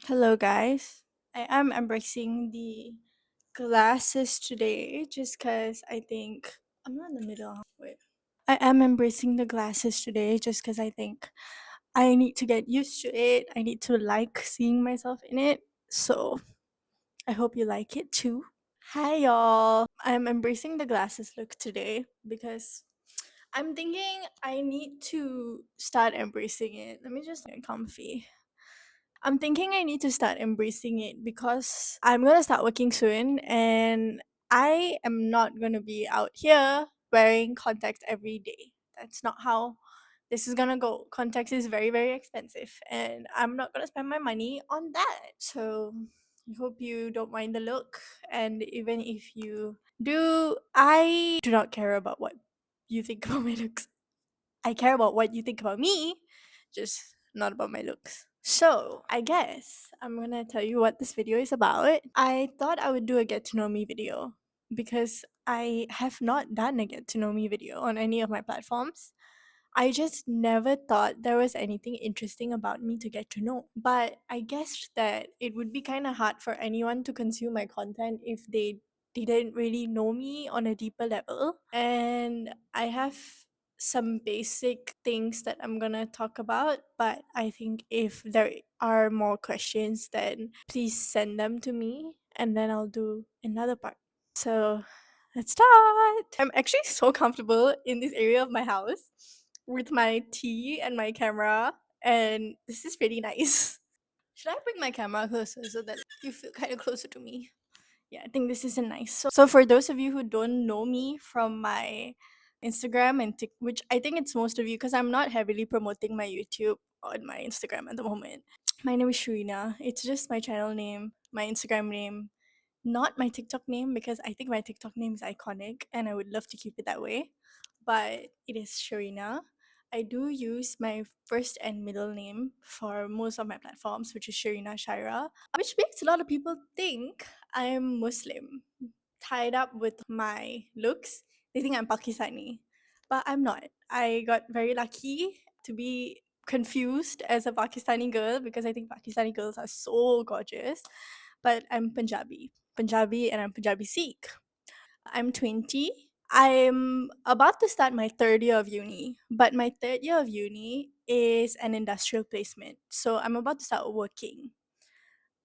Hello, guys. I am embracing the glasses today just because I think I'm not in the middle. Wait. I am embracing the glasses today just because I think I need to get used to it. I need to like seeing myself in it. So I hope you like it too. Hi, y'all. I'm embracing the glasses look today because I'm thinking I need to start embracing it. Let me just get comfy. I'm thinking I need to start embracing it because I'm gonna start working soon and I am not gonna be out here wearing contacts every day. That's not how this is gonna go. Contacts is very, very expensive and I'm not gonna spend my money on that. So I hope you don't mind the look. And even if you do, I do not care about what you think about my looks. I care about what you think about me, just not about my looks. So, I guess I'm gonna tell you what this video is about. I thought I would do a get to know me video because I have not done a get to know me video on any of my platforms. I just never thought there was anything interesting about me to get to know. But I guess that it would be kind of hard for anyone to consume my content if they didn't really know me on a deeper level. And I have some basic things that I'm gonna talk about, but I think if there are more questions, then please send them to me and then I'll do another part. So let's start. I'm actually so comfortable in this area of my house with my tea and my camera, and this is really nice. Should I bring my camera closer so that you feel kind of closer to me? Yeah, I think this is a nice. So for those of you who don't know me from my Instagram and which I think it's most of you because I'm not heavily promoting my YouTube on my Instagram at the moment. My name is Shereena. It's just my channel name, my Instagram name, not my TikTok name because I think my TikTok name is iconic and I would love to keep it that way. But it is Shereena. I do use my first and middle name for most of my platforms, which is Shereena Shaira, which makes a lot of people think I'm Muslim. Tied up with my looks, they think I'm Pakistani, but I'm not. I got very lucky to be confused as a Pakistani girl because I think Pakistani girls are so gorgeous, but I'm Punjabi, and I'm Punjabi Sikh. I'm 20. I'm about to start my third year of uni, but my third year of uni is an industrial placement. So I'm about to start working.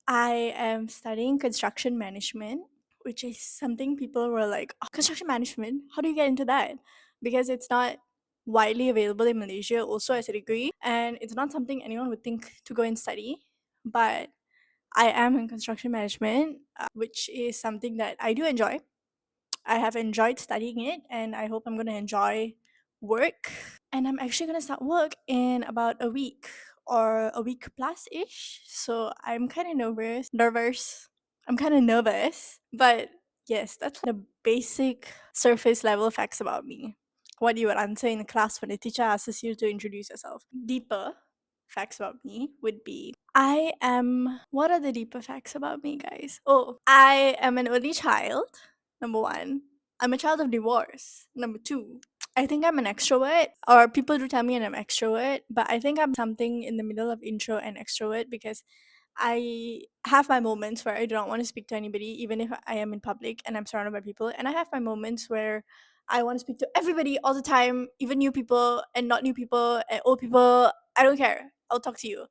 I am studying construction management, which is something people were like, oh, construction management? How do you get into that? Because it's not widely available in Malaysia, also as a degree, and it's not something anyone would think to go and study. But I am in construction management, which is something that I do enjoy. I have enjoyed studying it, and I hope I'm going to enjoy work. And I'm actually going to start work in about a week or a week plus ish. So I'm kind of nervous. I'm kind of nervous, but yes, that's the basic surface level facts about me. What you would answer in class when the teacher asks you to introduce yourself. Deeper facts about me would be I am. What are the deeper facts about me, guys? Oh, I am an only child. Number one, I'm a child of divorce. Number two, I think I'm an extrovert, or people do tell me I'm an extrovert, but I think I'm something in the middle of intro and extrovert because I have my moments where I do not want to speak to anybody, even if I am in public and I'm surrounded by people. And I have my moments where I want to speak to everybody all the time, even new people and not new people and old people. I don't care. I'll talk to you.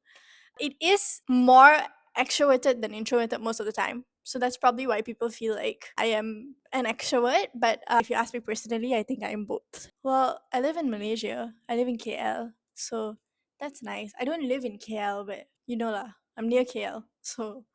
It is more extroverted than introverted most of the time. So that's probably why people feel like I am an extrovert. But if you ask me personally, I think I am both. Well, I live in Malaysia. I live in KL. So that's nice. I don't live in KL, but you know lah, I'm near KL. So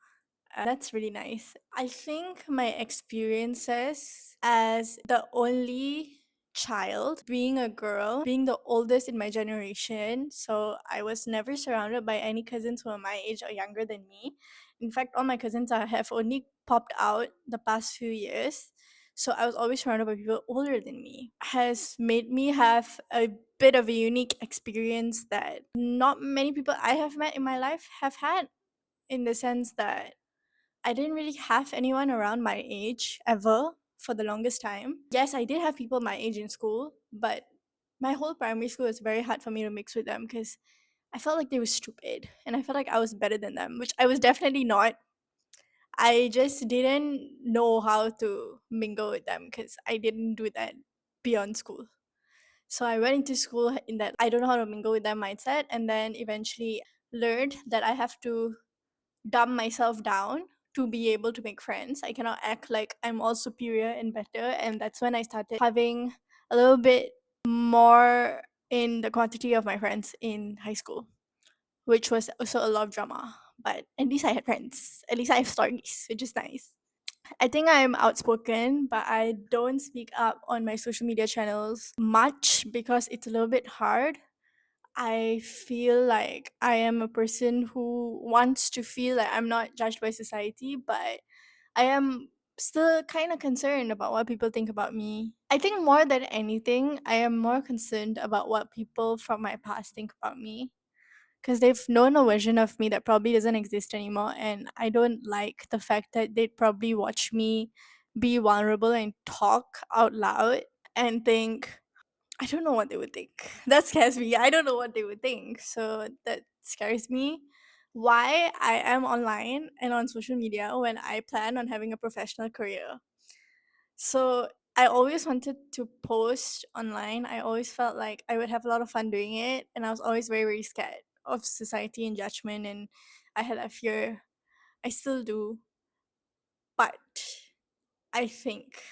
that's really nice. I think my experiences as the only child, being a girl, being the oldest in my generation, so I was never surrounded by any cousins who are my age or younger than me. In fact, all my cousins have only popped out the past few years. So I was always surrounded by people older than me. Has made me have a bit of a unique experience that not many people I have met in my life have had, in the sense that I didn't really have anyone around my age ever for the longest time. Yes, I did have people my age in school, but my whole primary school was very hard for me to mix with them because I felt like they were stupid and I felt like I was better than them, which I was definitely not. I just didn't know how to mingle with them because I didn't do that beyond school. So I went into school in that I don't know how to mingle with that mindset, and then eventually learned that I have to dumb myself down to be able to make friends. I cannot act like I'm all superior and better. And that's when I started having a little bit more in the quantity of my friends in high school, which was also a lot of drama. But at least I had friends. At least I have stories, which is nice. I think I'm outspoken, but I don't speak up on my social media channels much because it's a little bit hard. I feel like I am a person who wants to feel like I'm not judged by society, but I am still kind of concerned about what people think about me. I think more than anything, I am more concerned about what people from my past think about me because they've known a version of me that probably doesn't exist anymore. And I don't like the fact that they'd probably watch me be vulnerable and talk out loud and think, I don't know what they would think. That scares me. I don't know what they would think. So that scares me. Why I am online and on social media when I plan on having a professional career. So I always wanted to post online. I always felt like I would have a lot of fun doing it. And I was always very, very scared of society and judgment. And I had that fear. I still do. But I think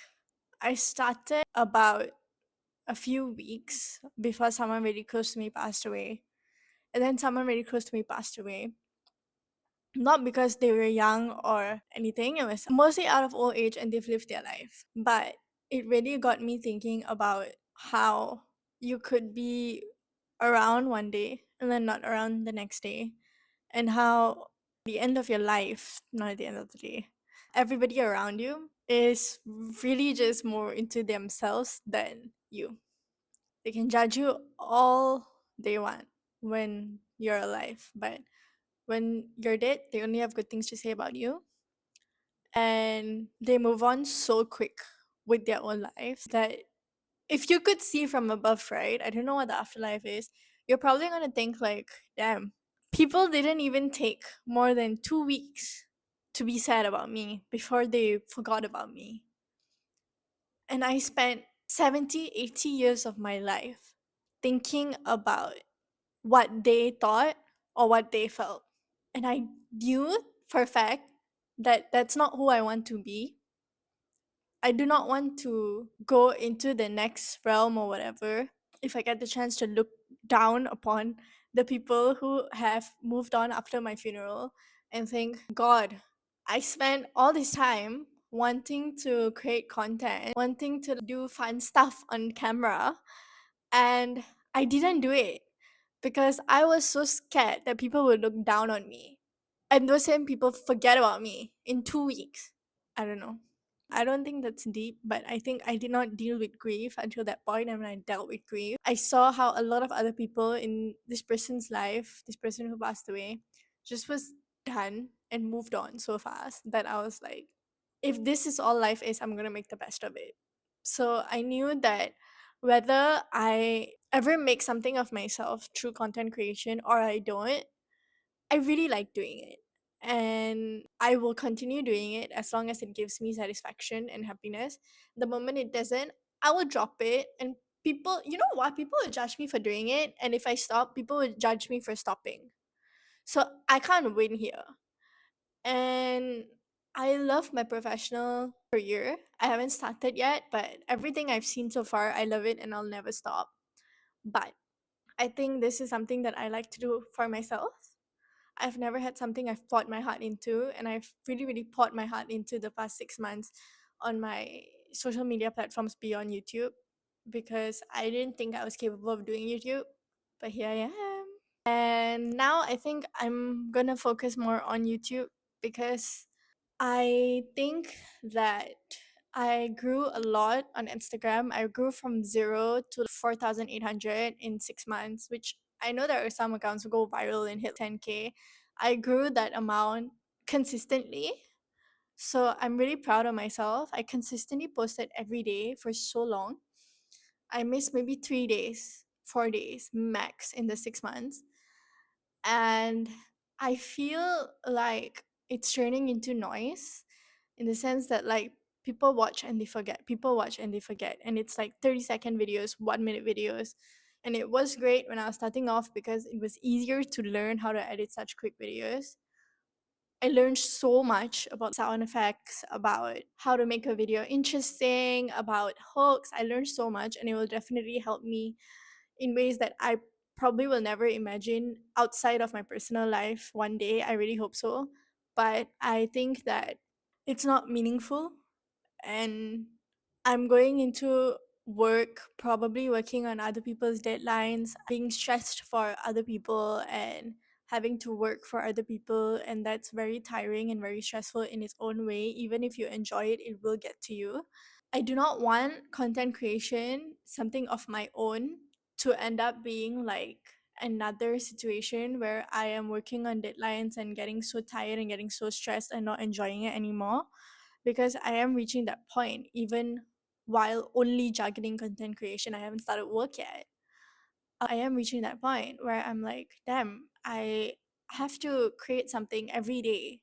I started about a few weeks before someone really close to me passed away. And then someone really close to me passed away. Not because they were young or anything, it was mostly out of old age and they've lived their life. But it really got me thinking about how you could be around one day and then not around the next day. And how the end of your life, not at the end of the day, everybody around you is really just more into themselves than you. They can judge you all they want when you're alive, but when you're dead, they only have good things to say about you. And they move on so quick with their own lives that if you could see from above, right? I don't know what the afterlife is. You're probably going to think, like, damn, people didn't even take more than 2 weeks to be sad about me before they forgot about me. And I spent 70, 80 years of my life thinking about what they thought or what they felt. And I knew for a fact that that's not who I want to be. I do not want to go into the next realm or whatever if I get the chance to look down upon the people who have moved on after my funeral and think, God, I spent all this time wanting to create content, wanting to do fun stuff on camera, and I didn't do it because I was so scared that people would look down on me. And those same people forget about me in 2 weeks. I don't know. I don't think that's deep, but I think I did not deal with grief until that point. And when I dealt with grief, I saw how a lot of other people in this person's life, this person who passed away, just was done and moved on so fast that I was like, if this is all life is, I'm going to make the best of it. So I knew that whether I ever make something of myself through content creation or I don't, I really like doing it. And I will continue doing it as long as it gives me satisfaction and happiness. The moment it doesn't, I will drop it. And people, you know what? People will judge me for doing it. And if I stop, people will judge me for stopping. So I can't win here. And I love my professional career. I haven't started yet, but everything I've seen so far, I love it and I'll never stop. But I think this is something that I like to do for myself. I've never had something I've poured my heart into, and I've really, really poured my heart into the past 6 months on my social media platforms beyond YouTube because I didn't think I was capable of doing YouTube, but here I am. And now I think I'm gonna focus more on YouTube because I think that I grew a lot on Instagram. I grew from 0 to 4,800 in 6 months, which I know there are some accounts who go viral and hit 10K. I grew that amount consistently. So I'm really proud of myself. I consistently posted every day for so long. I missed maybe 3 days, 4 days max in the 6 months. And I feel like it's turning into noise, in the sense that like people watch and they forget, people watch and they forget, and it's like 30-second videos, 1 minute videos. And it was great when I was starting off because it was easier to learn how to edit such quick videos. I learned so much about sound effects, about how to make a video interesting, about hooks. I learned so much, and it will definitely help me in ways that I probably will never imagine outside of my personal life one day. I really hope so. But I think that it's not meaningful, and I'm going into work, probably working on other people's deadlines, being stressed for other people and having to work for other people. And that's very tiring and very stressful in its own way. Even if you enjoy it, it will get to you. I do not want content creation, something of my own, to end up being like another situation where I am working on deadlines and getting so tired and getting so stressed and not enjoying it anymore. Because I am reaching that point, even while only juggling content creation. I haven't started work yet. I am reaching that point where I'm like, damn, I have to create something every day.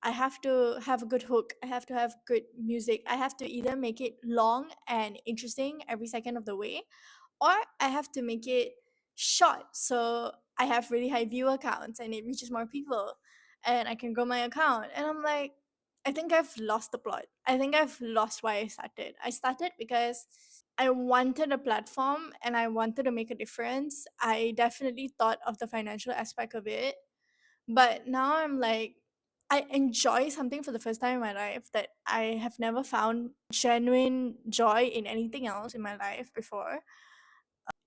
I have to have a good hook. I have to have good music. I have to either make it long and interesting every second of the way, or I have to make it short so I have really high viewer counts and it reaches more people and I can grow my account. And I'm like, I think I've lost the plot. I think I've lost why I started. I started because I wanted a platform and I wanted to make a difference. I definitely thought of the financial aspect of it, but now I'm like, I enjoy something for the first time in my life that I have never found genuine joy in anything else in my life before.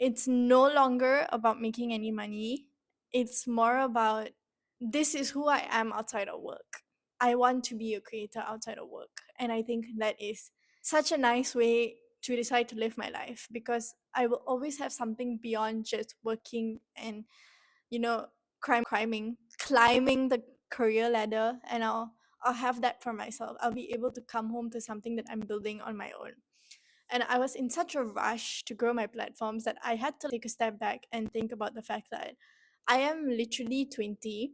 It's no longer about making any money. It's more about, this is who I am outside of work. I want to be a creator outside of work. And I think that is such a nice way to decide to live my life, because I will always have something beyond just working and, you know, climbing the career ladder. And I'll have that for myself. I'll be able to come home to something that I'm building on my own. And I was in such a rush to grow my platforms that I had to take a step back and think about the fact that I am literally 20.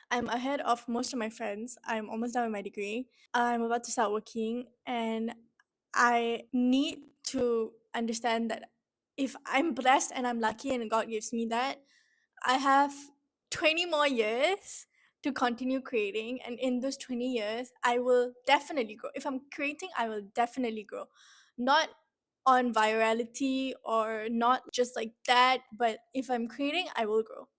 I'm ahead of most of my friends. I'm almost done with my degree. I'm about to start working, and I need to understand that if I'm blessed and I'm lucky and God gives me that, I have 20 more years to continue creating. And in those 20 years, I will definitely grow. If I'm creating, I will definitely grow. Not on virality or not just like that, but if I'm creating, I will grow.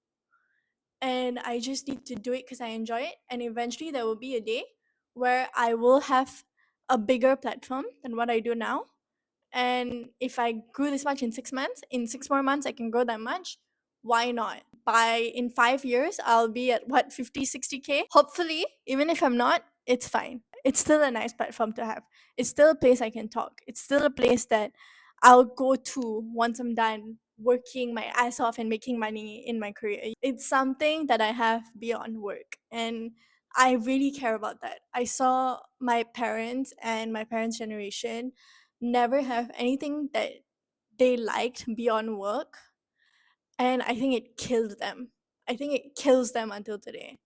And I just need to do it because I enjoy it. And eventually, there will be a day where I will have a bigger platform than what I do now. And if I grew this much in 6 months, in 6 more months, I can grow that much. Why not? By in 5 years, I'll be at what, 50, 60K? Hopefully, even if I'm not, it's fine. It's still a nice platform to have. It's still a place I can talk. It's still a place that I'll go to once I'm done working my ass off and making money in my career. It's something that I have beyond work. And I really care about that. I saw my parents and my parents' generation never have anything that they liked beyond work. And I think it killed them. I think it kills them until today.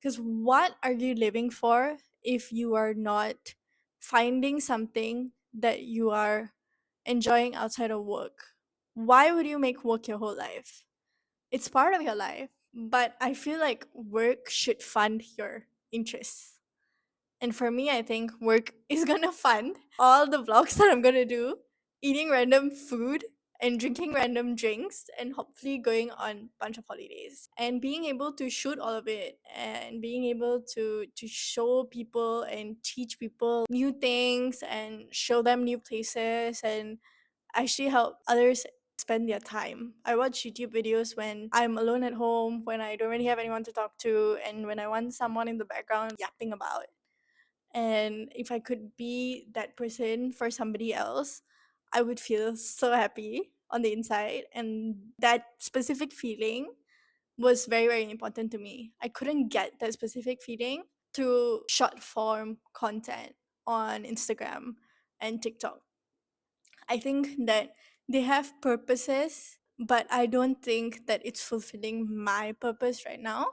Because what are you living for if you are not finding something that you are enjoying outside of work? Why would you make work your whole life? It's part of your life, but I feel like work should fund your interests. And for me, I think work is gonna fund all the vlogs that I'm gonna do, eating random food and drinking random drinks, and hopefully going on a bunch of holidays and being able to shoot all of it and being able to show people and teach people new things and show them new places and actually help others spend their time. I watch YouTube videos when I'm alone at home, when I don't really have anyone to talk to, and when I want someone in the background yapping about. And if I could be that person for somebody else, I would feel so happy on the inside. And that specific feeling was very, very important to me. I couldn't get that specific feeling through short form content on Instagram and TikTok. I think that they have purposes, but I don't think that it's fulfilling my purpose right now.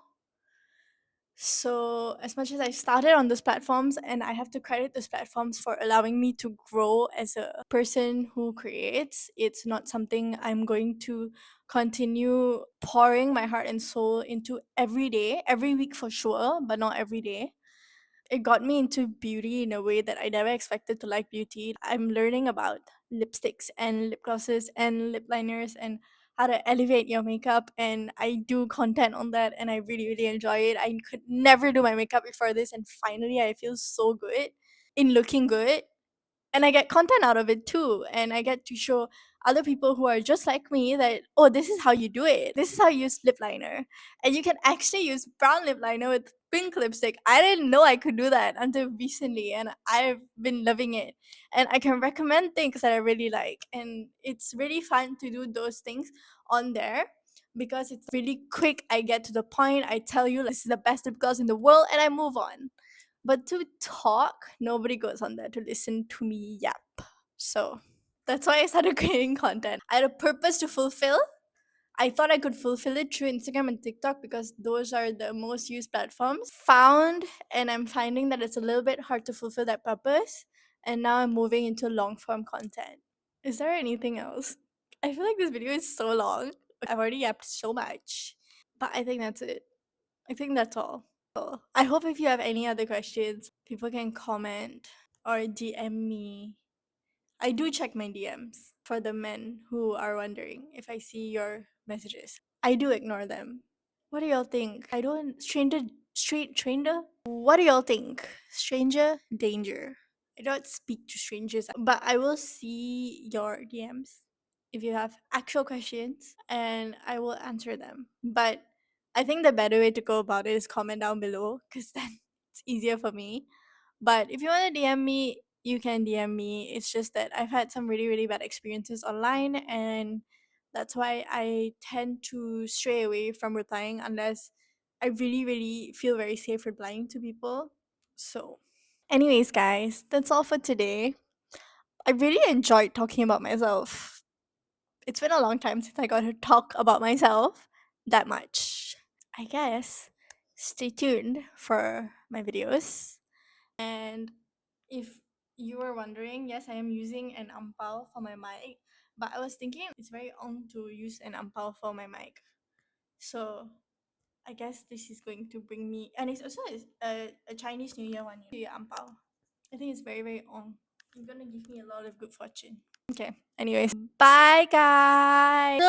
So, as much as I started on those platforms, and I have to credit those platforms for allowing me to grow as a person who creates, it's not something I'm going to continue pouring my heart and soul into every day, every week for sure, but not every day. It got me into beauty in a way that I never expected to like beauty. I'm learning about lipsticks and lip glosses and lip liners and how to elevate your makeup, and I do content on that and I really really enjoy it. I could never do my makeup before this, and finally I feel so good in looking good, and I get content out of it too. And I get to show other people who are just like me that, oh, this is how you do it. This is how you use lip liner. And you can actually use brown lip liner with pink lipstick. I didn't know I could do that until recently, and I've been loving it. And I can recommend things that I really like. And it's really fun to do those things on there because it's really quick. I get to the point. I tell you, like, this is the best lip gloss in the world, and I move on. But to talk, nobody goes on there to listen to me yap. So that's why I started creating content. I had a purpose to fulfill. I thought I could fulfill it through Instagram and TikTok because those are the most used platforms. Found, and I'm finding that it's a little bit hard to fulfill that purpose. And now I'm moving into long form content. Is there anything else? I feel like this video is so long. I've already yapped so much. But I think that's it. I think that's all. I hope if you have any other questions, people can comment or DM me. I do check my DMs for the men who are wondering if I see your messages. I do ignore them. What do y'all think? I don't stranger. What do y'all think? Stranger danger. I don't speak to strangers, but I will see your DMs if you have actual questions and I will answer them. But I think the better way to go about it is comment down below because then it's easier for me. But if you want to DM me, you can DM me. It's just that I've had some really, really bad experiences online, and that's why I tend to stray away from replying unless I really, really feel very safe replying to people. So, anyways, guys, that's all for today. I really enjoyed talking about myself. It's been a long time since I got to talk about myself that much. I guess stay tuned for my videos. And if you were wondering, yes, I am using an ampao for my mic, but I was thinking it's very on to use an ampao for my mic. So I guess this is going to bring me, and it's also a Chinese New Year one year ampao. I think it's very, very on. It's gonna give me a lot of good fortune. Okay, anyways, bye guys.